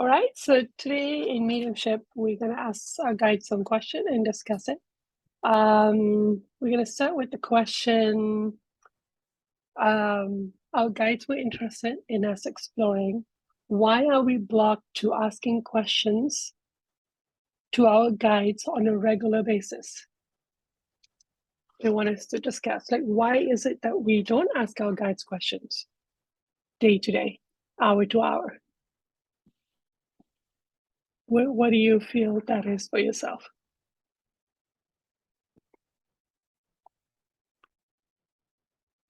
All right, so today in mediumship, we're going to ask our guides some question and discuss it. We're going to start with the question. Our guides were interested in us exploring why are we blocked to asking questions to our guides on a regular basis. They want us to discuss, like, why is it that we don't ask our guides questions day to day, hour to hour? What do you feel that is for yourself?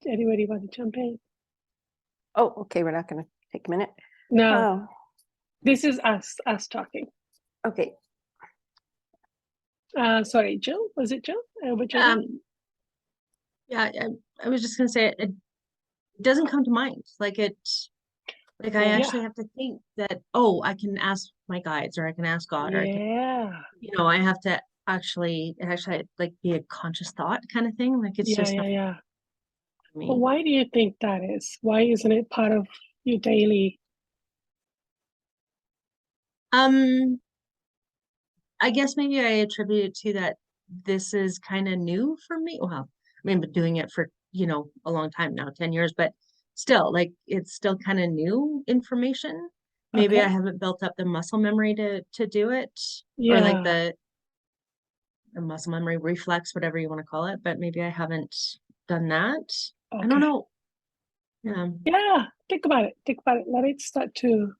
Anybody want to jump in? Oh, okay. We're not going to take a minute. No, this is us talking. Okay. Sorry, Jill. Was it Jill? Yeah, I was just gonna say it doesn't come to mind. Like I actually have to think that, oh, I can ask my guides or I can ask God, or I can, I have to actually like be a conscious thought kind of thing. Like it's just yeah. But why do you think that is? Why isn't it part of your daily? I guess maybe I attribute it to that this is kind of new for me. Well, I mean, but doing it for, a long time now, 10 years, but still, like, it's still kind of new information. Maybe I haven't built up the muscle memory to do it, or like the muscle memory reflex, whatever you want to call it, but maybe I haven't done that. I don't know. Yeah, think about it. Let it start to,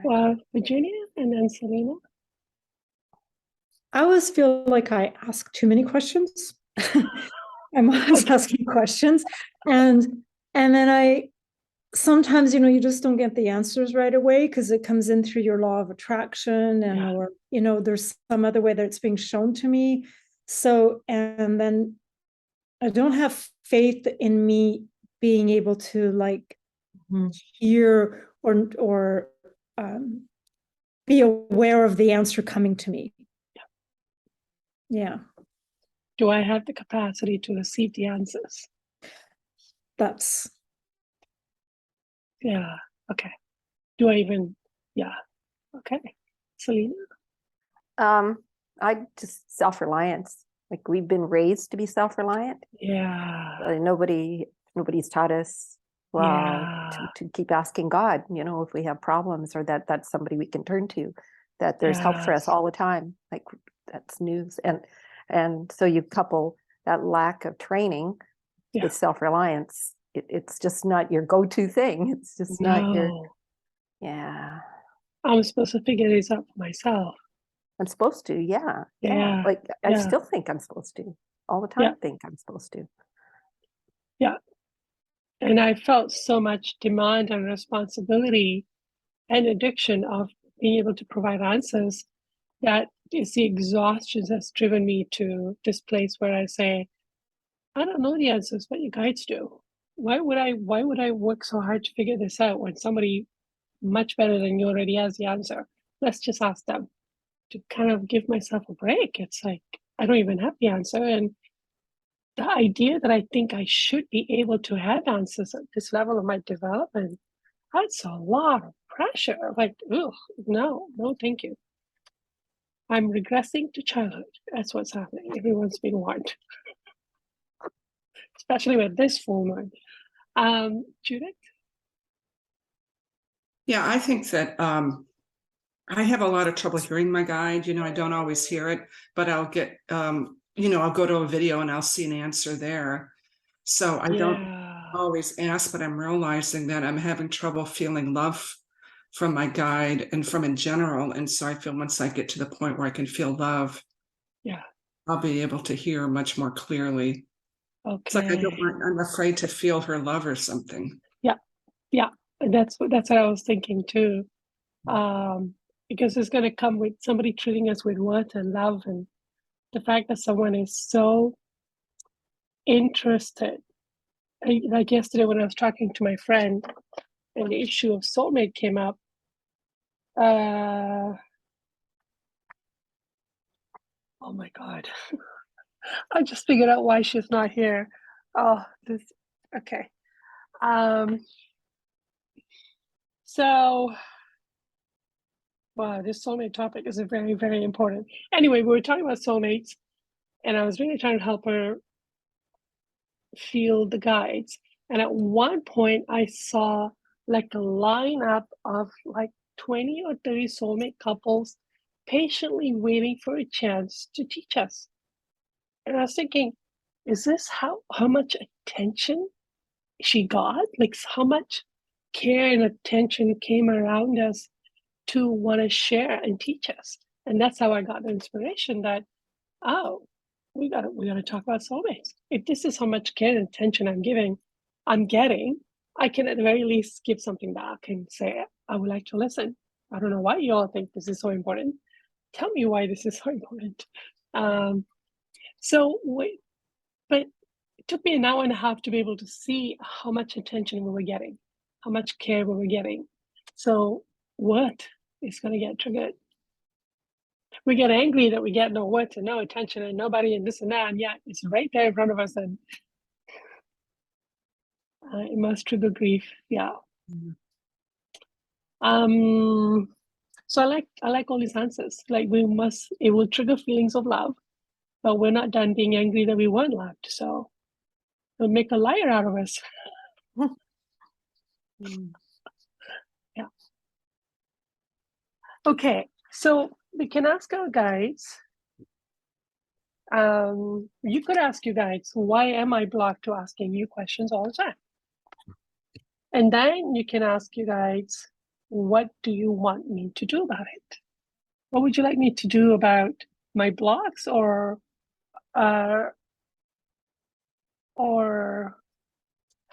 Well, Virginia and then Selena. I always feel like I ask too many questions. I'm always asking questions. And then I sometimes, you just don't get the answers right away because it comes in through your law of attraction or, there's some other way that it's being shown to me. So, and then I don't have faith in me being able to like hear or be aware of the answer coming to me. Yeah. Do I have the capacity to receive the answers? Okay. Do I even, okay. Selena? I just self-reliance. Like we've been raised to be self-reliant. Yeah. Nobody's taught us to keep asking God, if we have problems or that's somebody we can turn to, that there's help for us all the time. Like that's news. And so you couple that lack of training with self-reliance. It's just not your go-to thing. It's just not your, I'm supposed to figure this out for myself. I'm supposed to, Like I still think I'm supposed to. All the time think I'm supposed to. Yeah. And I felt so much demand and responsibility and addiction of being able to provide answers that is the exhaustion that's driven me to this place where I say, I don't know the answers, but you guides do. Why would I work so hard to figure this out when somebody much better than you already has the answer? Let's just ask them, to kind of give myself a break. It's like, I don't even have the answer. And the idea that I think I should be able to have answers at this level of my development, that's a lot of pressure. Like, no, thank you. I'm regressing to childhood. That's what's happening. Everyone's been warned, especially with this full moon. Judith? Yeah, I think that I have a lot of trouble hearing my guide. I don't always hear it, but I'll get, I'll go to a video and I'll see an answer there. So I don't always ask, but I'm realizing that I'm having trouble feeling love from my guide and from in general. And so I feel once I get to the point where I can feel love, I'll be able to hear much more clearly. Okay. It's like I'm afraid to feel her love or something. Yeah. That's what I was thinking too. Because it's going to come with somebody treating us with worth and love, and the fact that someone is so interested. Like yesterday when I was talking to my friend and the issue of soulmate came up, oh my God. I just figured out why she's not here. Okay. So Wow, this soulmate topic is a very, very important. Anyway, we were talking about soulmates, and I was really trying to help her feel the guides. And at one point, I saw like a lineup of like 20 or 30 soulmate couples patiently waiting for a chance to teach us. And I was thinking, is this how much attention she got? Like how much care and attention came around us to want to share and teach us? And that's how I got the inspiration that, oh, we gotta talk about soulmates. If this is how much care and attention I'm getting, I can at the very least give something back and say, I would like to listen. I don't know why you all think this is so important. Tell me why this is so important. But it took me an hour and a half to be able to see how much attention we were getting, how much care we were getting. So what is going to get triggered? We get angry that we get no words and no attention and nobody and this and that, and yet it's right there in front of us, and it must trigger grief. Yeah. So I like all these answers. Like it will trigger feelings of love, but we're not done being angry that we weren't loved. So it'll make a liar out of us. Yeah. Okay, so we can ask our guides. You could ask your guides, why am I blocked to asking you questions all the time? And then you can ask your guides, what do you want me to do about it? What would you like me to do about my blocks, or how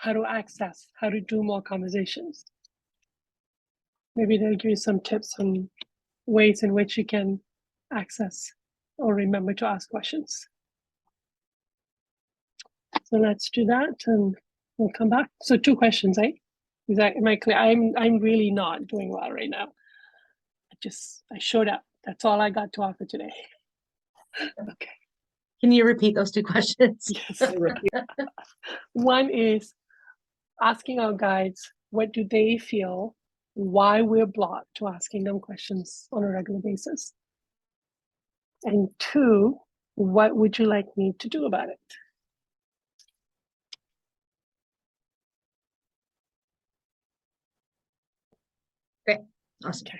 to do more conversations? Maybe they'll give you some tips on ways in which you can access or remember to ask questions. So let's do that and we'll come back. So 2 questions, eh? Am I clear? I'm really not doing well right now. I showed up. That's all I got to offer today. Okay. Can you repeat those 2 questions? Yes. One is asking our guides, what do they feel, why we're blocked to asking them questions on a regular basis? And 2, what would you like me to do about it? Great. Awesome. Okay.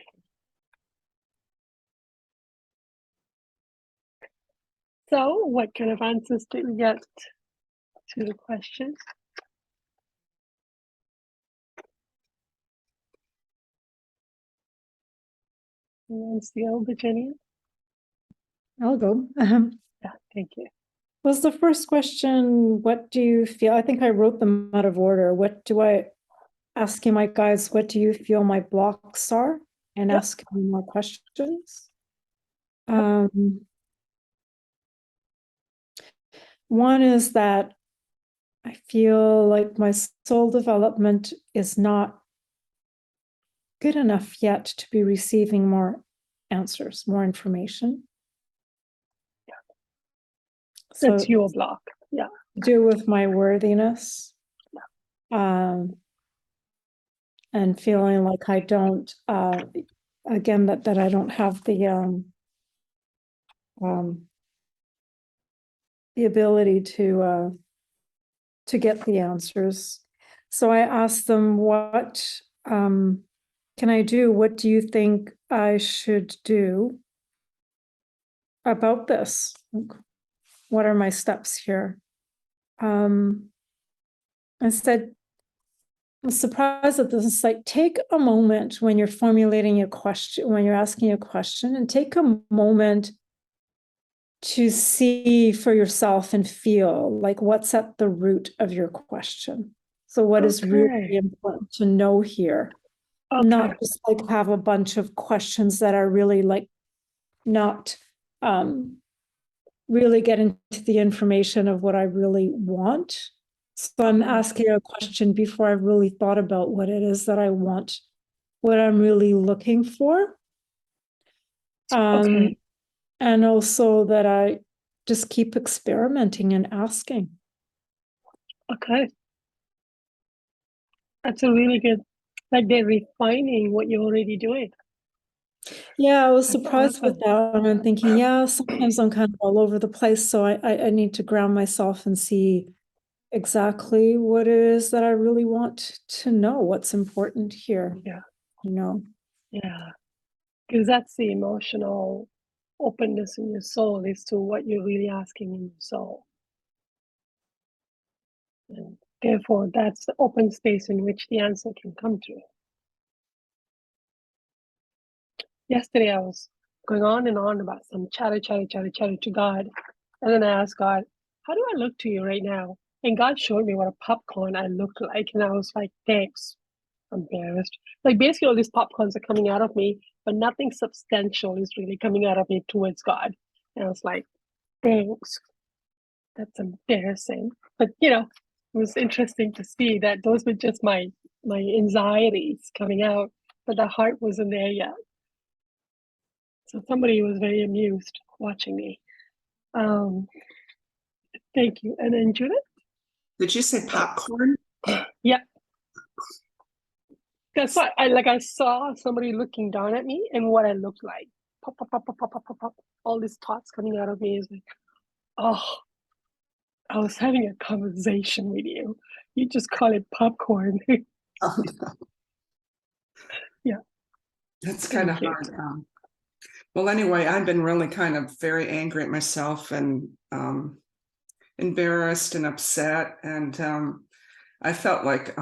So what kind of answers did we get to the questions? NCL, Virginia? I'll go. Yeah, thank you. Was the first question, what do you feel? I think I wrote them out of order. Asking my guides, what do you feel my blocks are? And Yep. asking me more questions. One is that I feel like my soul development is not good enough yet to be receiving more answers, more information. Yeah. So that's your block. Yeah. Do with my worthiness. Yeah. And feeling like I don't, again, that I don't have the ability to get the answers. So I asked them, what can I do? What do you think I should do about this? What are my steps here? I said, I'm surprised at this. It's like, take a moment when you're formulating a question, when you're asking a question, and take a moment to see for yourself and feel like what's at the root of your question. So what is really important to know here? Okay. Not just like have a bunch of questions that are really like not really get into the information of what I really want. So I'm asking a question before I've really thought about what it is that I want, what I'm really looking for. And also that I just keep experimenting and asking. Okay. That's a really good, like they're refining what you're already doing. Yeah, I was That's surprised with awesome. that. And I'm thinking, yeah, sometimes I'm kind of all over the place. So I need to ground myself and see exactly what it is that I really want to know, what's important here, Yeah, you know. yeah. Because that's the emotional openness in your soul as to what you're really asking in your soul. And therefore, that's the open space in which the answer can come through. Yesterday, I was going on and on about some chatter to God. And then I asked God, how do I look to you right now? And God showed me what a popcorn I looked like. And I was like, thanks. Embarrassed. Like basically all these popcorns are coming out of me, but nothing substantial is really coming out of me towards God. And I was like, thanks. That's embarrassing. But it was interesting to see that those were just my anxieties coming out, but the heart wasn't there yet. So somebody was very amused watching me. Um, thank you. And then Judith? Did you say popcorn? Yeah. That's why I saw somebody looking down at me and what I looked like. Pop, pop, pop, pop, pop, pop, pop, pop. All these thoughts coming out of me is like, oh, I was having a conversation with you. You just call it popcorn. Oh, Yeah. that's kind of Thank you. hard. Well, anyway, I've been really kind of very angry at myself and embarrassed and upset. And I felt like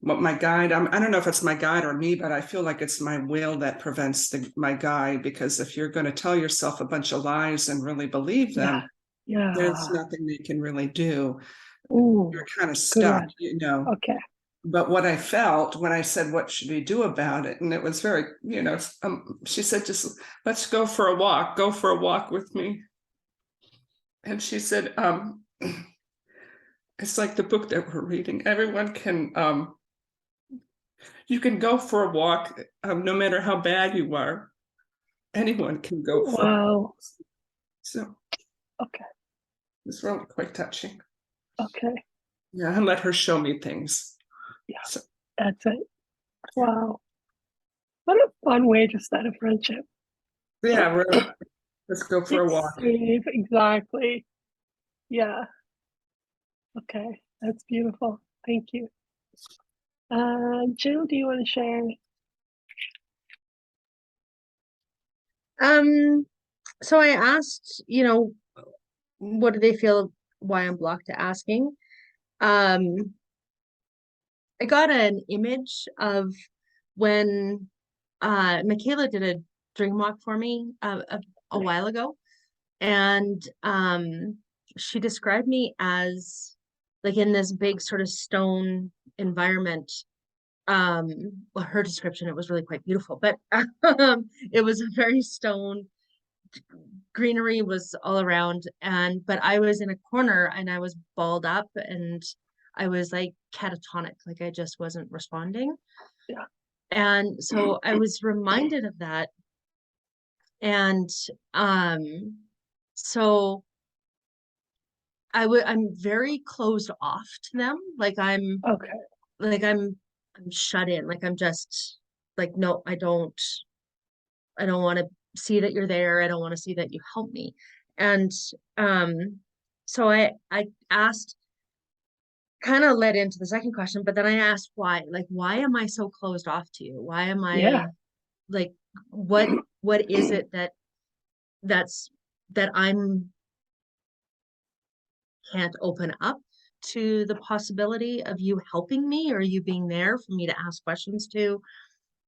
what my guide, I don't know if it's my guide or me, but I feel like it's my will that prevents my guide, because if you're going to tell yourself a bunch of lies and really believe them, Yeah. there's nothing they can really do. Ooh, You're kind of good stuck, one. Okay. But what I felt when I said, what should we do about it? And it was very, she said, just let's go for a walk, with me. And she said, it's like the book that we're reading. Everyone can, you can go for a walk, no matter how bad you are. Anyone can go for a walk. Wow. So Okay. it's really quite touching. Okay. Yeah, and let her show me things. Yeah. So, That's it. Wow. What a fun way to start a friendship. yeah, really. Let's go for a It's walk. safe. Exactly. Yeah. Okay. That's beautiful. Thank you. Jill, do you want to share? So I asked, what do they feel, why I'm blocked to asking. I got an image of when Michaela did a dream walk for me a while ago, and she described me as like in this big sort of stone environment. Well, her description, it was really quite beautiful, but it was a very stone, greenery was all around, but I was in a corner and I was balled up and I was like catatonic, like I just wasn't responding. Yeah. And so I was reminded of that. And so I'm very closed off to them. Like Okay. I'm shut in. Like I'm just like, no, I don't want to see that you're there. I don't want to see that you help me. And so I asked, kind of led into the second question, but then I asked why. Like, why am I so closed off to you? Why am Yeah. I like what is it that I'm can't open up to the possibility of you helping me or you being there for me to ask questions to,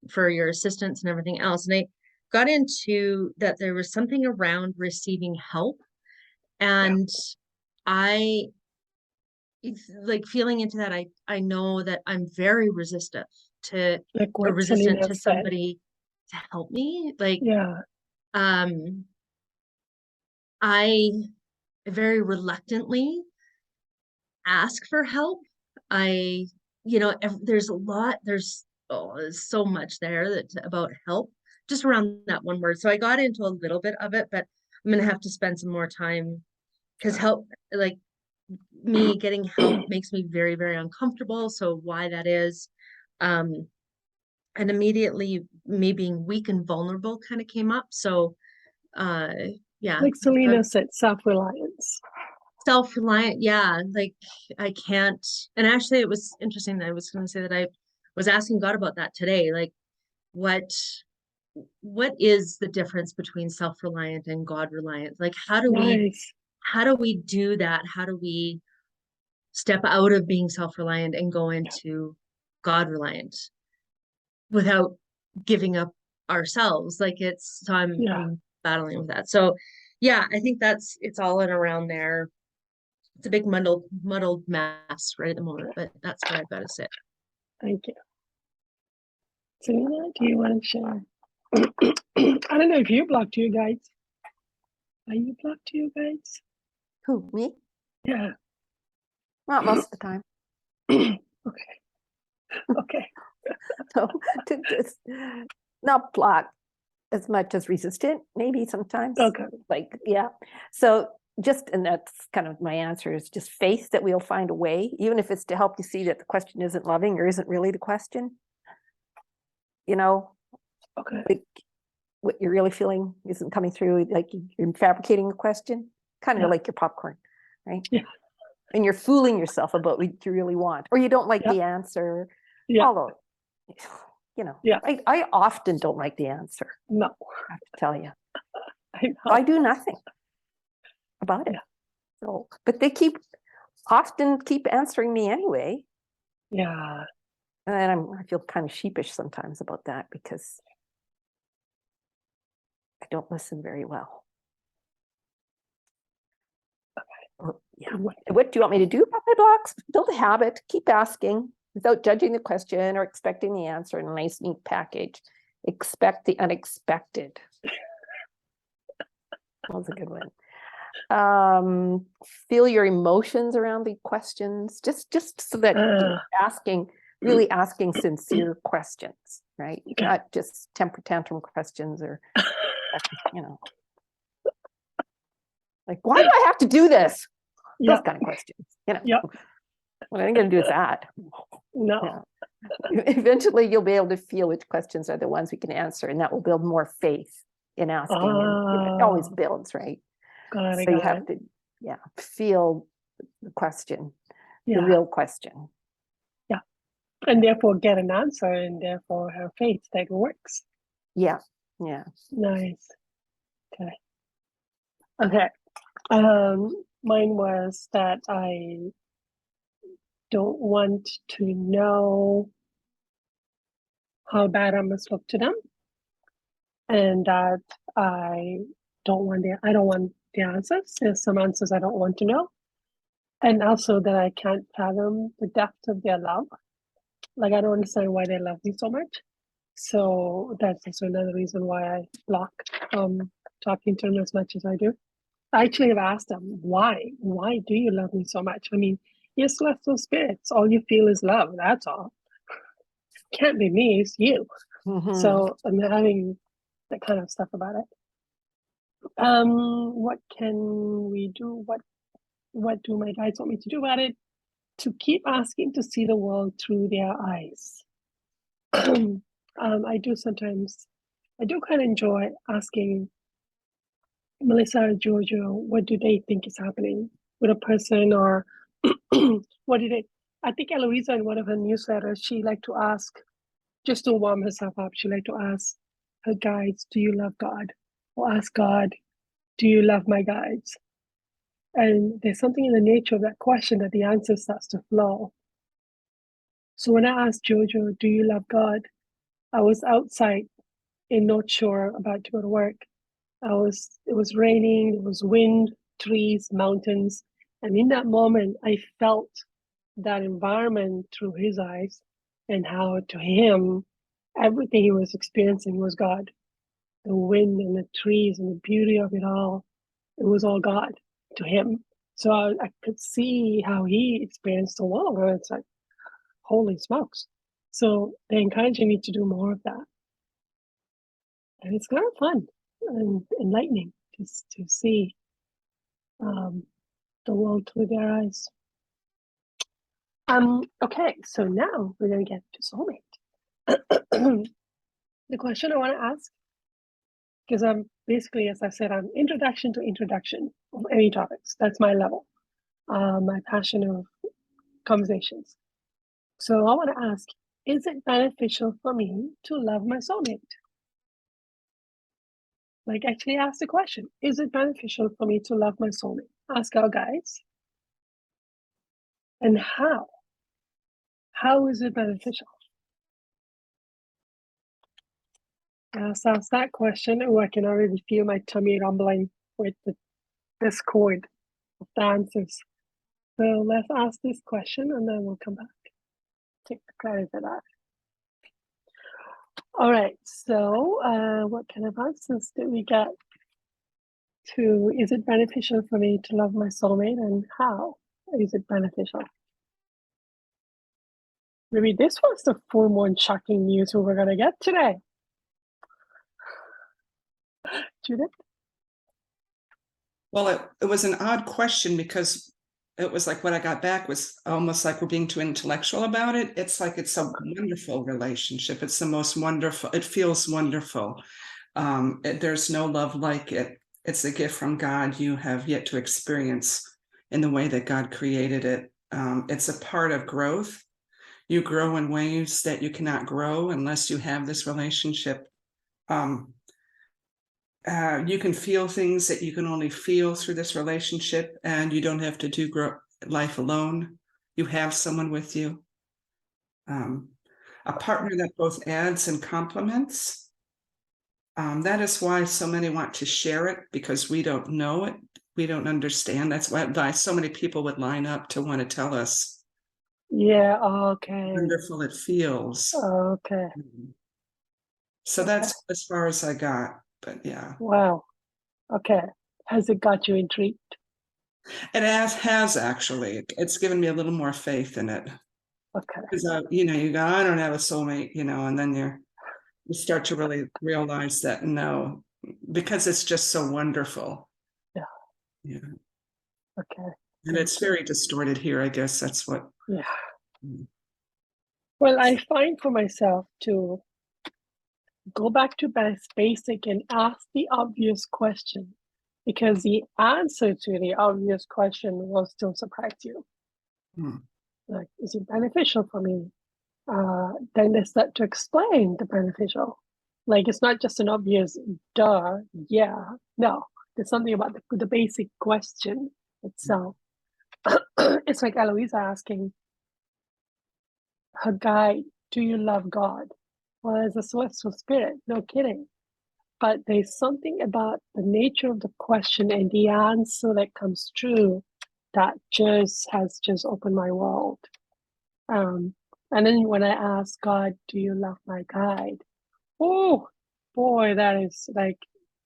for your assistance and everything else. And I got into that there was something around receiving help. And I like feeling into that, I know that I'm very resistant to Like or what resistant Selena to said. somebody to help me. Like Yeah. I very reluctantly ask for help. There's there's so much there about help, just around that one word. So I got into a little bit of it, but I'm gonna have to spend some more time because help, like me getting help makes me very, very uncomfortable. So why that is, and immediately me being weak and vulnerable kind of came up. So, yeah, Like Selena said, self-reliance. self-reliant. Yeah, like I can't. And actually, it was interesting that I was going to say that I was asking God about that today. Like, what is the difference between self-reliant and God-reliant? Like, Nice. how do we do that? How do we step out of being self-reliant and go into God-reliant without giving up ourselves? Like so I'm battling with that. So yeah, I think it's all in around there. It's a big muddled mess right at the moment, but that's where I've got to sit. Thank you. Selena, do you want to share? I don't know if you blocked you guys. Are you blocked you guys? Who, me? Yeah. Not most of the time. Okay. Okay. So just not block as much as resistant, maybe sometimes. Okay. Like, yeah. So just, and that's kind of my answer, is just faith that we'll find a way, even if it's to help you see that the question isn't loving or isn't really the question. You know, Okay. like what you're really feeling isn't coming through, like you're fabricating a question, kind of like your popcorn, right? Yeah. And you're fooling yourself about what you really want, or you don't like the answer. Yeah. Although, I often don't like the answer. No. I have to tell you. I know. I do nothing about it. Yeah. So, but they often keep answering me anyway. Yeah. And I feel kind of sheepish sometimes about that because I don't listen very well. Okay. Yeah. What do you want me to do about my blocks? Build a habit, keep asking without judging the question or expecting the answer in a nice, neat package. Expect the unexpected. That was a good one. Feel your emotions around the questions, just so that you're really asking sincere questions, right? Okay. Not just temper tantrum questions or, like, why do I have to do this? Those kind of questions, Yeah. What am I going to do with that? No. Yeah. Eventually, you'll be able to feel which questions are the ones we can answer, and that will build more faith in asking. And it always builds, right? So you have to, feel the question, the real question. Yeah. And therefore get an answer and therefore have faith that it works. Yeah. Yeah. Nice. Okay. Mine was that I don't want to know how bad I must look to them, and that I don't want the answers. There's some answers I don't want to know, and also that I can't fathom the depth of their love. Like, I don't understand why they love me so much. So that's also another reason why I block talking to them as much as I do. I actually have asked them, why? Why do you love me so much? I mean, you're celestial spirits. All you feel is love. That's all. Can't be me. It's you. Mm-hmm. So I'm having that kind of stuff about it. What can we do? What do my guides want me to do about it? To keep asking to see the world through their eyes. I do kind of enjoy asking Melissa or Giorgio, what do they think is happening with a person, or what did it? I think Eloisa, in one of her newsletters, she liked to ask, just to warm herself up, she liked to ask her guides, do you love God? Or ask God, do you love my guides? And there's something in the nature of that question that the answer starts to flow. So when I asked Jojo, do you love God? I was outside in North Shore about to go to work. It was raining, there was wind, trees, mountains. And in that moment, I felt that environment through his eyes, and how to him, everything he was experiencing was God. The wind and the trees and the beauty of it all, it was all God to him. So I could see how he experienced the world. And it's like, holy smokes. So they're encouraging me to do more of that. And it's kind of fun and enlightening just to see the world through their eyes. Okay, so now we're going to get to soulmate. The question I want to ask, because I'm basically, as I said, I'm introduction to introduction of any topics. That's my level, my passion of conversations. So I want to ask, is it beneficial for me to love my soulmate? Like, actually ask the question, is it beneficial for me to love my soulmate? Ask our guides. And how? How is it beneficial? So ask that question. Oh, I can already feel my tummy rumbling with the discord of the answers. So let's ask this question and then we'll come back. Take the credit for that. All right, so what kind of answers did we get to, is it beneficial for me to love my soulmate, and how is it beneficial? Maybe this was the full moon shocking news we were going to get today. Judith? Well, it was an odd question because it was like what I got back was almost like we're being too intellectual about it. It's like it's a wonderful relationship. It's the most wonderful. It feels wonderful. There's no love like it. It's a gift from God you have yet to experience in the way that God created it. It's a part of growth. You grow in ways that you cannot grow unless you have this relationship. You can feel things that you can only feel through this relationship, and you don't have to do life alone. You have someone with you. A partner that both adds and complements. That is why so many want to share it, because we don't know it. We don't understand. That's why so many people would line up to want to tell us. Yeah, okay. Wonderful it feels. Okay. So that's as far as I got, but yeah. Wow. Okay. Has it got you intrigued? It has actually. It's given me a little more faith in it. Okay. Because you go, I don't have a soulmate, and then you start to really realize that no, because it's just so wonderful. Yeah. Yeah. Okay. And it's very distorted here, I guess that's what. Yeah. Well, I find for myself to go back to basic and ask the obvious question, because the answer to the obvious question will still surprise you. Like, is it beneficial for me? Then they start to explain the beneficial. Like, it's not just an obvious duh, yeah. No, there's something about the basic question itself. It's like Eloisa asking her guide, do you love God? Well, as a celestial spirit, no kidding. But there's something about the nature of the question and the answer that comes true that has opened my world. And then when I ask God, do you love my guide? Oh, boy, that is like,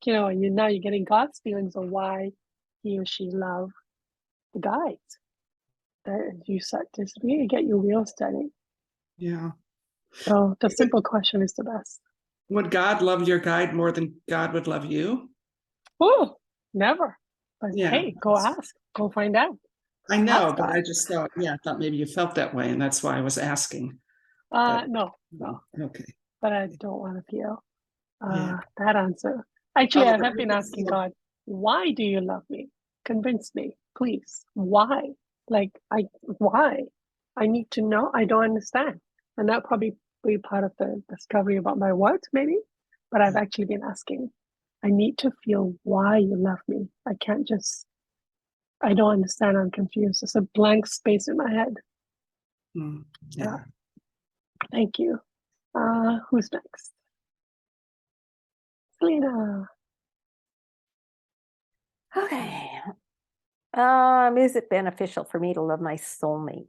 now you're getting God's feelings of why he or she love the guides. That you start to really get your wheels turning. Yeah. So the simple question is the best. Would God love your guide more than God would love you? Oh, never. But Yeah. hey, go ask, go find out. I know, Ask but God. I just thought, I thought maybe you felt that way, and that's why I was asking. No. Okay. But I don't want to feel Yeah. that answer. Actually, Oh, I have been asking God, why do you love me? Convince me, please. Why? Why? I need to know. I don't understand. And that probably be part of the discovery about my words, maybe. But I've actually been asking. I need to feel why you love me. I can't just, I don't understand. I'm confused. There's a blank space in my head. Yeah. Thank you. Who's next? Selena. Okay. Is it beneficial for me to love my soulmate?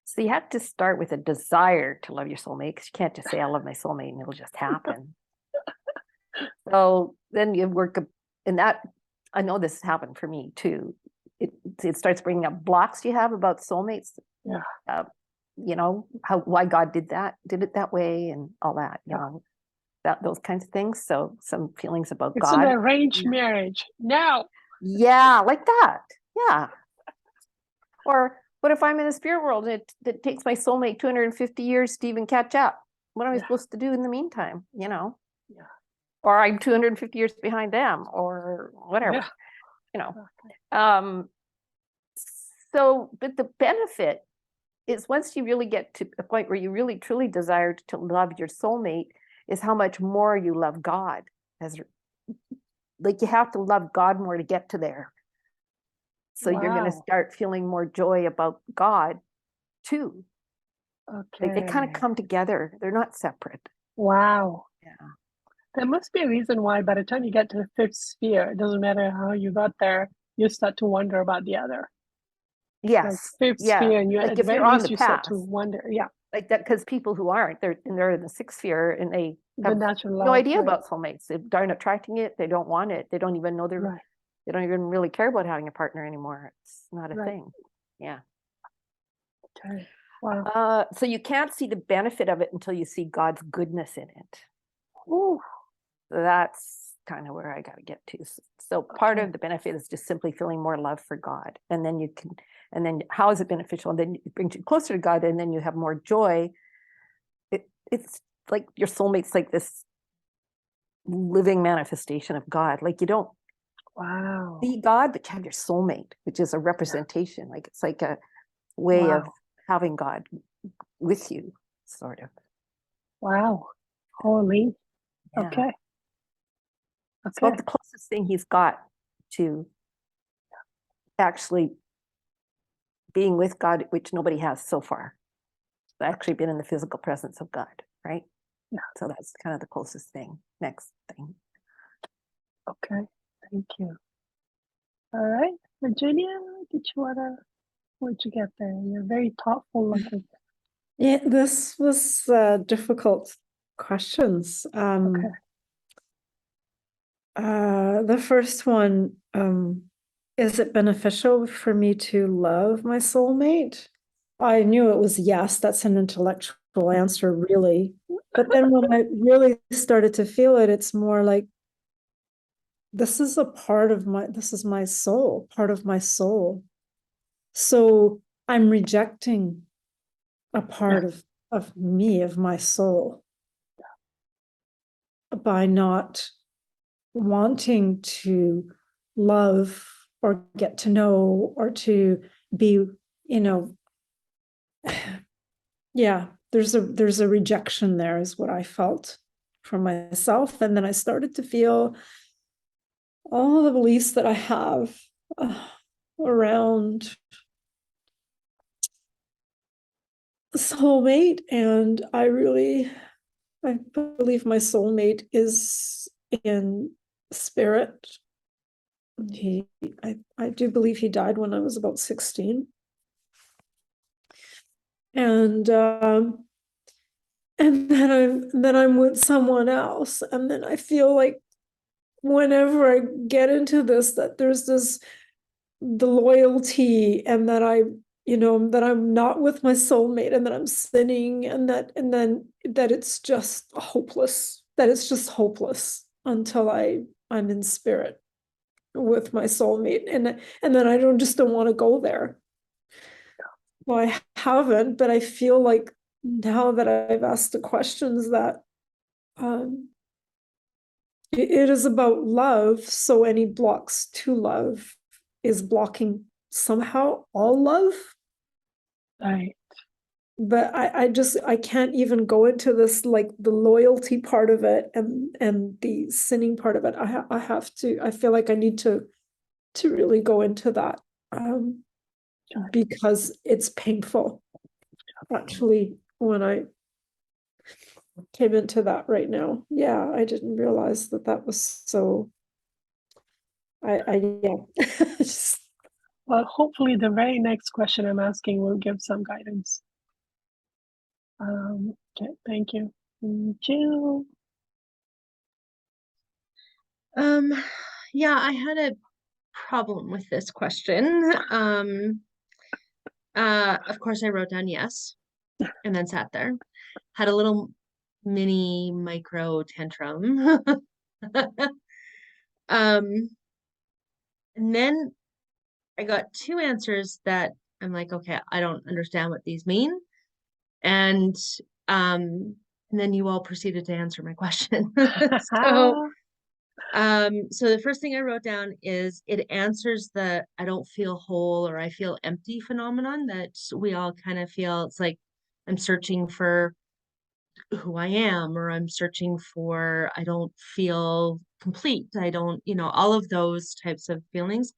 So you have to start with a desire to love your soulmate, because you can't just say I love my soulmate and it'll just happen. So then you work in that. I know this has happened for me too. It starts bringing up blocks you have about soulmates. Yeah. Why God did it that way and all that, those kinds of things. So some feelings about It's God. an arranged marriage. No. Yeah, like that. Yeah. Or what if I'm in the spirit world and it takes my soulmate 250 years to even catch up? what am I Yeah. supposed to do in the meantime? Yeah. Or I'm 250 years behind them, or whatever, Yeah. Okay. So, but the benefit is once you really get to a point where you really truly desire to love your soulmate, is how much more you love God. As like you have to love God more to get to there. So you're going to Wow. start feeling more joy about God too. Like they kind of Okay. come together. They're not separate. Wow. Yeah. There must be a reason why by the time you get to the fifth sphere, it doesn't matter how you got there, you start to wonder about the other. Like Yes. fifth Yeah. sphere, and you Like at the if you're very on least the you start path, to wonder. Yeah. like that, because people who aren't, they're in the sixth sphere and they The have natural no love. idea Right. about soulmates. They aren't attracting it. They don't want it. They don't even know Right. they don't even really care about having a partner anymore. It's not a Right. thing. Yeah. Okay. Wow. So you can't see the benefit of it until you see God's goodness in it. Ooh. That's kind of where I got to get to. So part Okay. of the benefit is just simply feeling more love for God. And then you can, and then how is it beneficial? And then it brings you closer to God, and then you have more joy. It's like your soulmate's like this living manifestation of God. Like you don't Wow. see God, but you have your soulmate, which is a representation. Like it's like a way of Wow. having God with you, sort of. Wow. Holy. Yeah. Okay. It's about Okay. the closest thing he's got to actually being with God, which nobody has so far. Actually been in the physical presence of God, right? Yeah. So that's kind of the closest thing. Next thing. Okay. Thank you. All right. Virginia, what'd you get there? You're very thoughtful looking. Yeah, this was difficult questions. Okay. The first one, is it beneficial for me to love my soulmate? I knew it was yes. That's an intellectual answer, really. But then when I really started to feel it, it's more like this is my soul, part of my soul. So I'm rejecting a part of me, of my soul, by not wanting to love or get to know or to be, yeah, there's a rejection there, is what I felt from myself. And then I started to feel all the beliefs that I have around soulmate, and I believe my soulmate is in spirit. I do believe he died when I was about 16. And then I'm with someone else, and then I feel like whenever I get into this, that there's the loyalty, and that that I'm not with my soulmate, and that I'm sinning, and then that it's just hopeless. That it's just hopeless until I'm in spirit with my soulmate, and then I don't want to go there. Well, I haven't, but I feel like now that I've asked the questions that it is about love. So any blocks to love is blocking somehow all love. Right. But I can't even go into this, like the loyalty part of it and the sinning part of it. I have to, I feel like I need to really go into that because it's painful. Actually, when I came into that right now, yeah, I didn't realize that was so. Yeah. Just, Well, hopefully the very next question I'm asking will give some guidance. Okay, thank you. Jill. Yeah, I had a problem with this question. Of course I wrote down yes, and then sat there, had a little mini micro tantrum. And then I got two answers that I'm like, okay, I don't understand what these mean. And And then you all proceeded to answer my question. So so the first thing I wrote down is it answers the I don't feel whole or I feel empty phenomenon that we all kind of feel. It's like I'm searching for who I am, or I'm searching for, I don't feel complete. I don't, all of those types of feelings.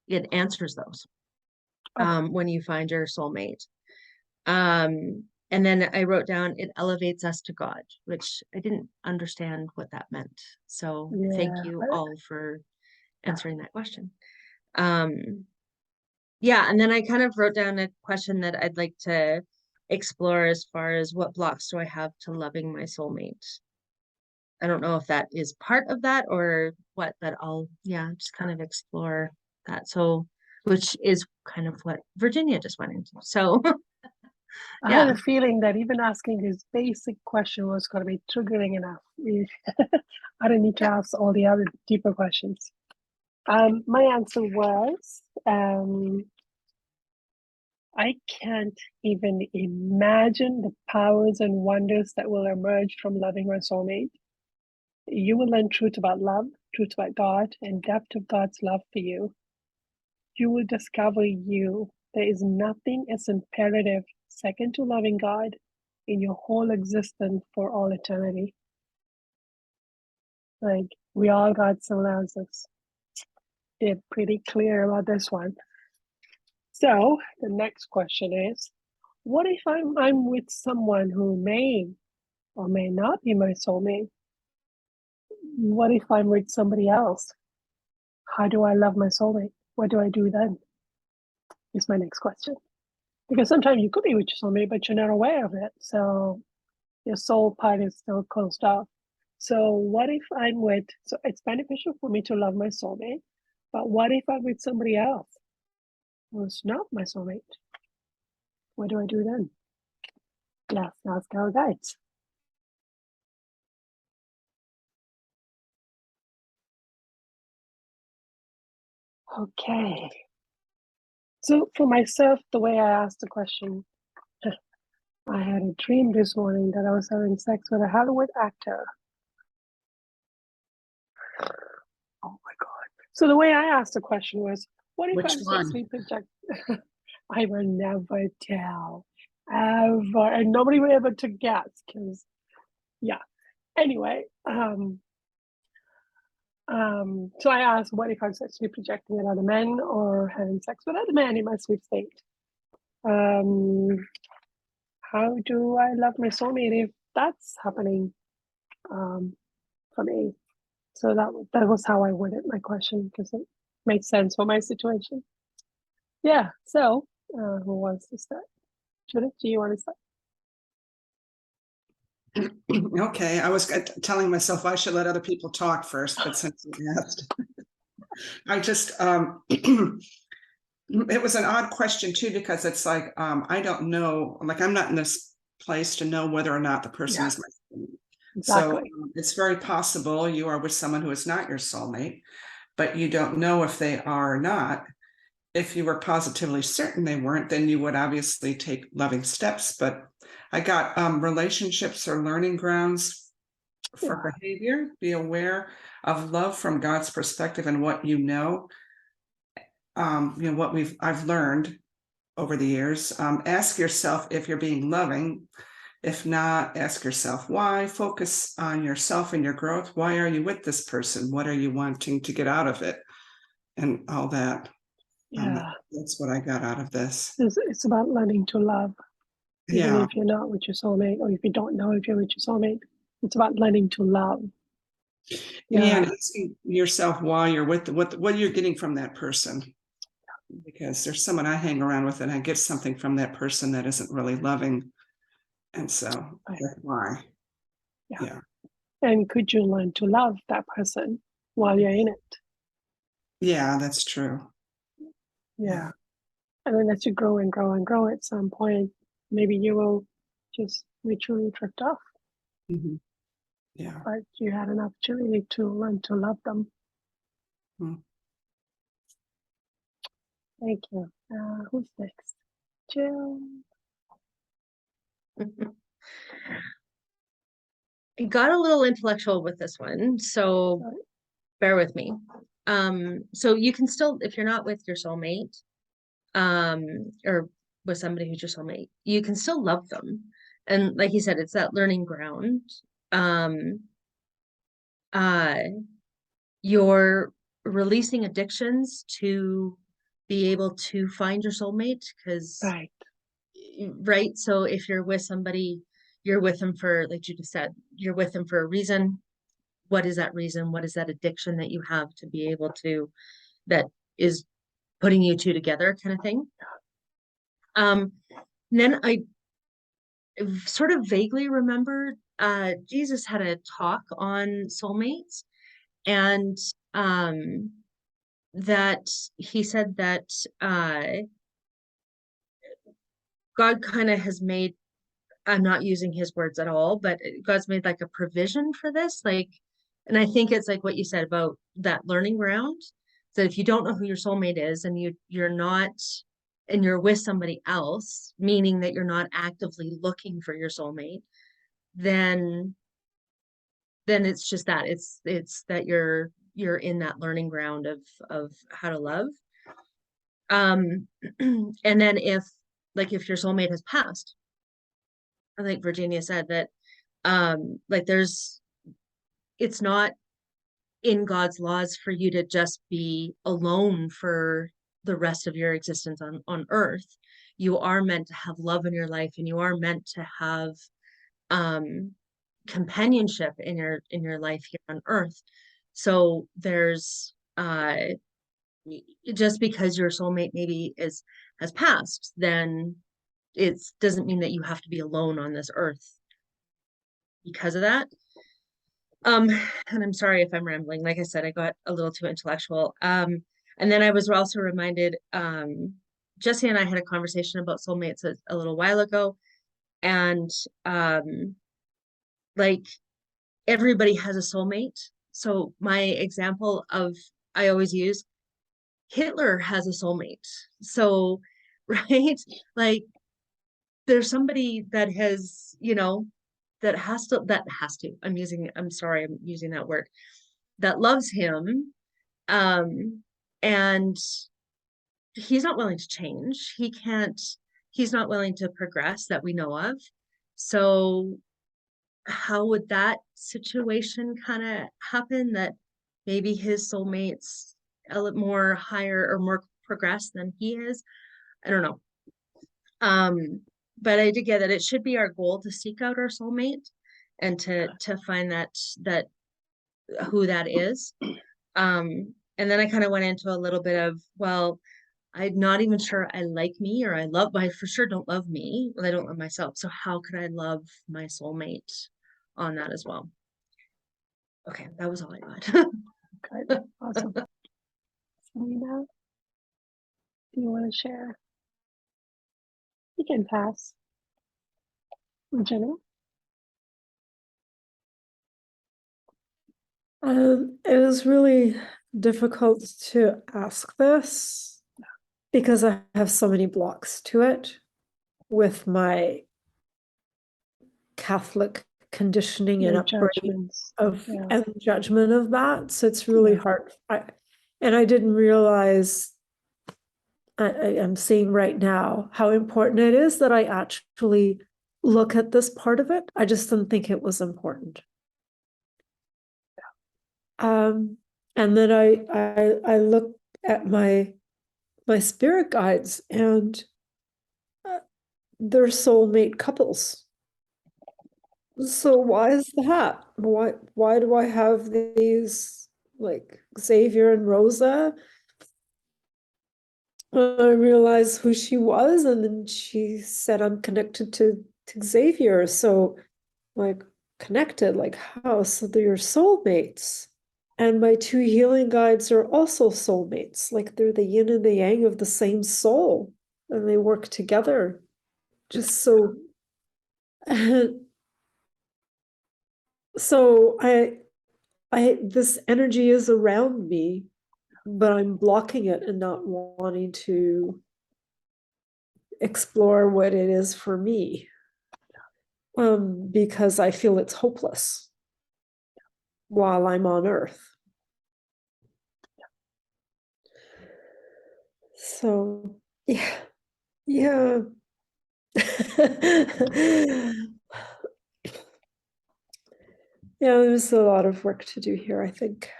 It answers those when you find your soulmate. And then I wrote down, it elevates us to God, which I didn't understand what that meant. So thank you all for answering that question. Yeah, and then I kind of wrote down a question that I'd like to explore as far as what blocks do I have to loving my soulmate? I don't know if that is part of that or what, but I'll, just kind of explore that. So, which is kind of what Virginia just went into. So, I had a feeling that even asking this basic question was going to be triggering enough. I don't need to ask all the other deeper questions. My answer was, I can't even imagine the powers and wonders that will emerge from loving my soulmate. You will learn truth about love, truth about God, and depth of God's love for you. You will discover you. There is nothing as imperative second to loving God in your whole existence for all eternity. Like, we all got some answers. They're pretty clear about this one. So the next question is, what if I'm with someone who may or may not be my soulmate? What if I'm with somebody else? How do I love my soulmate? What do I do then? Is my next question. Because sometimes you could be with your soulmate, but you're not aware of it. So your soul part is still closed off. So what if I'm with, so it's beneficial for me to love my soulmate, but what if I'm with somebody else who's not my soulmate? What do I do then? Yes, ask our guides. Okay. So for myself, the way I asked the question, I had a dream this morning that I was having sex with a Hollywood actor. Oh my God. So the way I asked the question was, what if Which I'm one? sexually projected? I will never tell, ever. And nobody will be able to guess because, Anyway, so I asked, what if I'm sexually projecting at other men or having sex with other men in my sleep state? How do I love my soulmate if that's happening for me? So that was how I worded my question because it made sense for my situation. Yeah. So who wants to start? Judith, do you want to start? Okay, I was telling myself I should let other people talk first, but since you asked, I just it was an odd question too, because it's like I don't know, like I'm not in this place to know whether or not the person is my soulmate. Exactly. So it's very possible you are with someone who is not your soulmate, but you don't know if they are or not. If you were positively certain they weren't, then you would obviously take loving steps. But I got relationships or learning grounds for behavior. Be aware of love from God's perspective and what you know. What I've learned over the years. Ask yourself if you're being loving. If not, ask yourself why. Focus on yourself and your growth. Why are you with this person? What are you wanting to get out of it? And all that. Yeah. That's what I got out of this. It's about learning to love. Even Yeah. if you're not with your soulmate, or if you don't know if you're with your soulmate, it's about learning to love. And asking yourself why you're with what you're getting from that person. Because there's someone I hang around with and I get something from that person that isn't really loving. And so that's why. Yeah. And could you learn to love that person while you're in it? Yeah, that's true. Yeah. And then as you grow and grow and grow, at some point, maybe you will just mutually drift off. Mm-hmm. Yeah. But you had an opportunity to learn to love them. Thank you. Who's next? Jill. I got a little intellectual with this one, so Sorry. bear with me. So you can still, if you're not with your soulmate, or with somebody who's your soulmate, you can still love them. And like you said, it's that learning ground. Um, uh, you're releasing addictions to be able to find your soulmate, because Right. right, so if you're with somebody, you're with them for, like you just said, you're with them for a reason. What is that reason? What is that addiction that you have to be able to, that is putting you two together, kind of thing. Then I sort of vaguely remember Jesus had a talk on soulmates, and that he said that God kind of has made, I'm not using his words at all, but God's made like a provision for this. Like, and I think it's like what you said about that learning ground. So if you don't know who your soulmate is, and you're not, and you're with somebody else, meaning that you're not actively looking for your soulmate, then it's just that it's that you're in that learning ground of how to love. And then if your soulmate has passed, I think Virginia said that like it's not in God's laws for you to just be alone for the rest of your existence on earth. You are meant to have love in your life, and you are meant to have companionship in your life here on earth. So there's just because your soulmate maybe has passed, then it doesn't mean that you have to be alone on this earth because of that. And I'm sorry if I'm rambling. Like I said, I got a little too intellectual. And then I was also reminded, Jesse and I had a conversation about soulmates a little while ago, and like everybody has a soulmate. So my example I always use, Hitler has a soulmate. So, right, like there's somebody that has, I'm sorry, I'm using that word, that loves him, and he's not willing to change. He's not willing to progress that we know of. So how would that situation kind of happen, that maybe his soulmate's a little more higher or more progressed than he is? I don't know. But I did get that it should be our goal to seek out our soulmate and to find that who that is. And then I kind of went into a little bit of, well, I'm not even sure I like me, or I for sure don't love me. Well, I don't love myself. So how could I love my soulmate on that as well? Okay, that was all I got. Good. Awesome. Selena, do you want to share? You can pass. Jenna? It was really difficult to ask this because I have so many blocks to it with my Catholic conditioning and Your upbringing judgments. and judgment of that. So it's really hard. I didn't realize, I'm seeing right now how important it is that I actually look at this part of it. I just didn't think it was important. And then I look at my spirit guides, and they're soulmate couples. So why is that? Why do I have these, like Xavier and Rosa? I realized who she was, and then she said I'm connected to Xavier. So like connected, like how? So they're soulmates. And my two healing guides are also soulmates. Like they're the yin and the yang of the same soul, and they work together. Just so so this energy is around me, but I'm blocking it and not wanting to explore what it is for me, because I feel it's hopeless. while I'm on Earth. So, yeah, yeah. Yeah, there's a lot of work to do here, I think.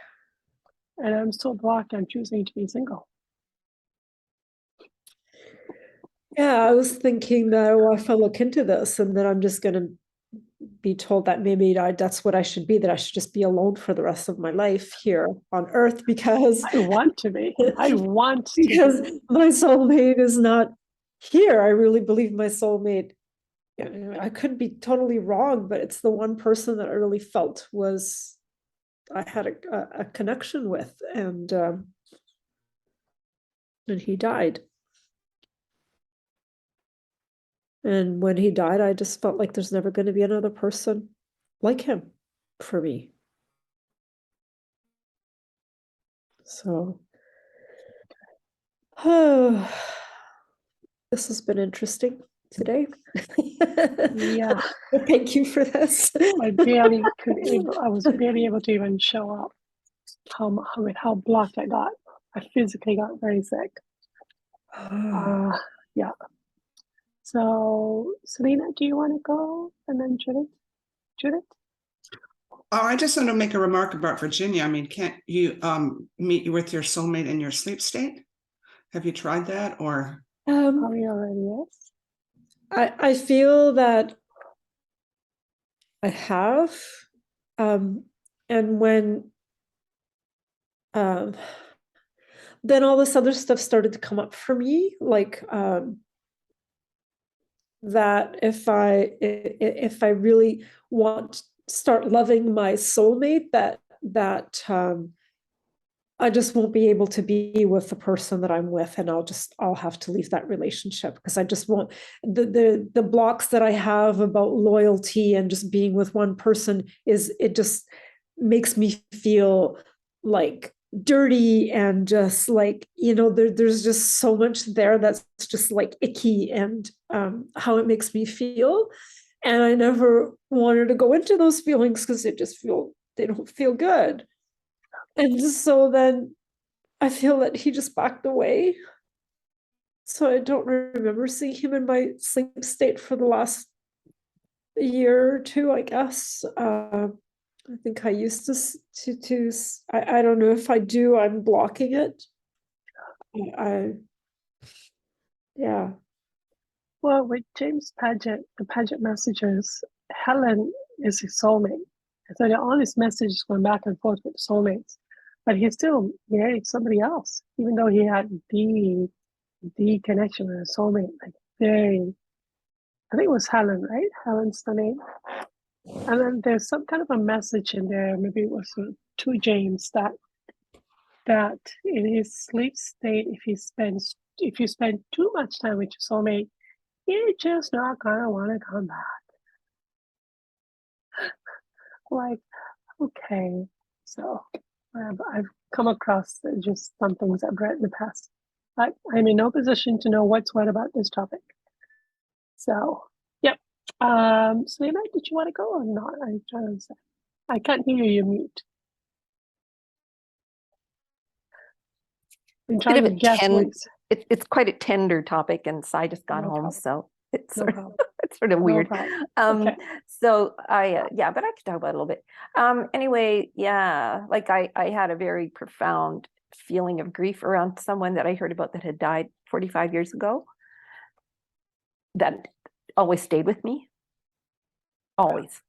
And I'm still blocked. I'm choosing to be single. Yeah, I was thinking that, well, if I look into this and then I'm just going to be told that maybe that's what I should be, that I should just be alone for the rest of my life here on Earth because I want to be. I want to because be. my soulmate is not here. I really believe my soulmate. I could be totally wrong, but it's the one person that I really felt was I had a connection with, and he died. And when he died, I just felt like there's never going to be another person like him for me. So, oh, this has been interesting today. Yeah. Thank you for this. I was barely able to even show up. How blocked I got. I physically got very sick. Yeah. So, Selena, do you want to go? And then Judith? Oh, I just want to make a remark about Virginia. I mean, can't you meet with your soulmate in your sleep state? Have you tried that, or? Probably already is. I feel that I have, and when then all this other stuff started to come up for me, like that if I really want to start loving my soulmate, that I just won't be able to be with the person that I'm with, and I'll have to leave that relationship because I just won't. The blocks that I have about loyalty and just being with one person it just makes me feel like dirty and just like, there's just so much there that's just like icky, and how it makes me feel. And I never wanted to go into those feelings because they don't feel good. And so then I feel that he just backed away. So I don't remember seeing him in my sleep state for the last year or two, I guess. I think I used to I don't know if I do, I'm blocking it. Yeah. Well, with James Paget, the Paget messages, Helen is his soulmate. And so all his messages going back and forth with soulmates. But he still married somebody else, even though he had the connection with a soulmate. Like I think it was Helen, right? Helen's the name. And then there's some kind of a message in there, maybe it was to James, that in his sleep state, if you spend too much time with your soulmate, you're just not gonna want to come back. Like, okay. So I've come across just some things I've read in the past. I'm in no position to know what's what about this topic. So, yep. Selena, did you want to go or not? I'm trying to say. I can't hear you. You're mute. I'm trying to guess it's quite a tender topic, and so I just got home, problem. so it's No sort of, problem. it's sort of weird. Okay. So yeah, but I could talk about it a little bit. Anyway, yeah, like I had a very profound feeling of grief around someone that I heard about that had died 45 years ago. That always stayed with me, always.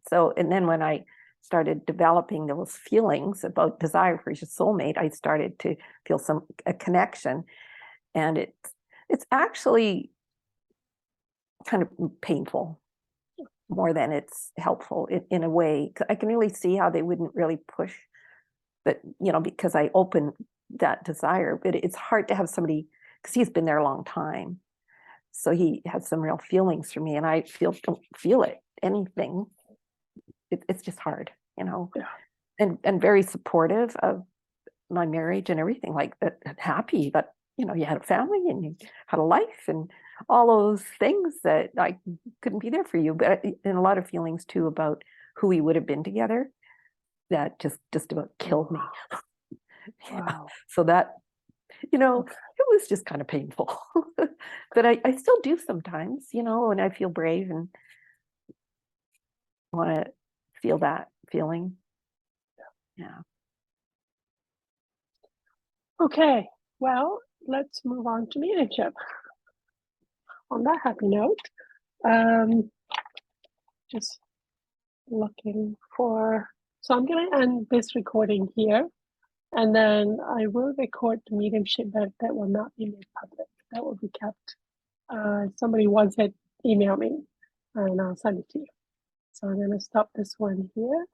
So, and then when I started developing those feelings about desire for your soulmate, I started to feel a connection, and it's actually kind of painful more than it's helpful in a way. I can really see how they wouldn't really push, but because I open that desire. But it's hard to have somebody, because he's been there a long time, so he has some real feelings for me, and I don't feel anything. It's just hard, Yeah. and very supportive of my marriage and everything, like that, happy that you had a family and you had a life and all those things that I couldn't be there for you, but and a lot of feelings too about who we would have been together. that just about killed me. Yeah. Wow. So that, it was just kind of painful. But I still do sometimes, and I feel brave and want to feel that feeling. Yeah. Okay, well, let's move on to mediumship. On that happy note, just looking for, so I'm going to end this recording here, and then I will record the mediumship, but that will not be made public. That will be kept. Somebody once had emailed me, and I'll send it to you. So I'm going to stop this one here.